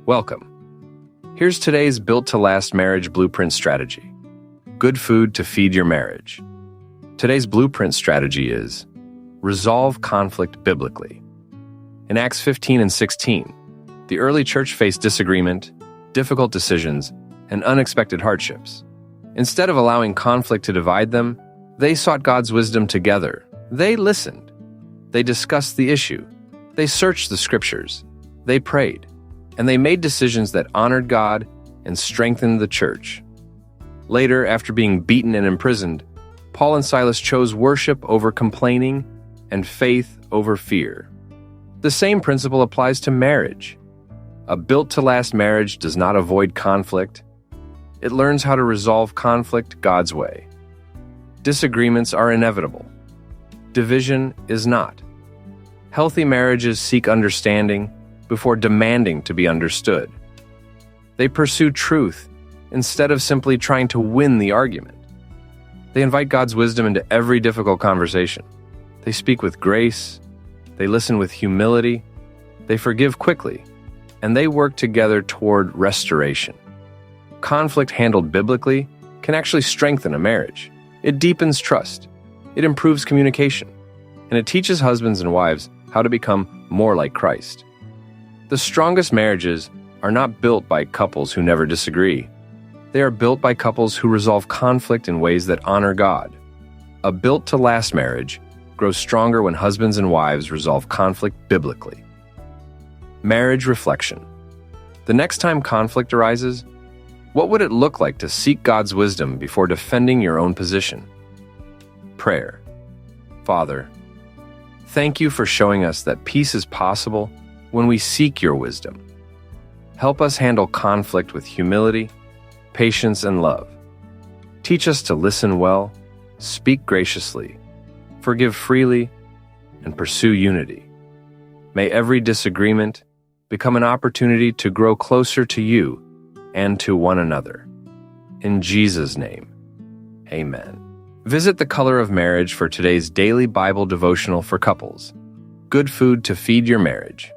Welcome. Here's today's built-to-last marriage blueprint strategy. Good food to feed your marriage. Today's blueprint strategy is resolve conflict biblically. In Acts 15 and 16, the early church faced disagreement, difficult decisions, and unexpected hardships. Instead of allowing conflict to divide them, they sought God's wisdom together. They listened. They discussed the issue. They searched the scriptures. They prayed. And they made decisions that honored God and strengthened the church. Later, after being beaten and imprisoned, Paul and Silas chose worship over complaining and faith over fear. The same principle applies to marriage. A built-to-last marriage does not avoid conflict. It learns how to resolve conflict God's way. Disagreements are inevitable. Division is not. Healthy marriages seek understanding before demanding to be understood. They pursue truth instead of simply trying to win the argument. They invite God's wisdom into every difficult conversation. They speak with grace. They listen with humility. They forgive quickly. And they work together toward restoration. Conflict handled biblically can actually strengthen a marriage. It deepens trust. It improves communication. And it teaches husbands and wives how to become more like Christ. The strongest marriages are not built by couples who never disagree. They are built by couples who resolve conflict in ways that honor God. A built-to-last marriage grows stronger when husbands and wives resolve conflict biblically. Marriage reflection. The next time conflict arises, what would it look like to seek God's wisdom before defending your own position? Prayer. Father, thank you for showing us that peace is possible when we seek your wisdom. Help us handle conflict with humility, patience, and love. Teach us to listen well, speak graciously, forgive freely, and pursue unity. May every disagreement become an opportunity to grow closer to you and to one another. In Jesus' name, amen. Visit The Color of Marriage for today's daily Bible devotional for couples. Good food to feed your marriage.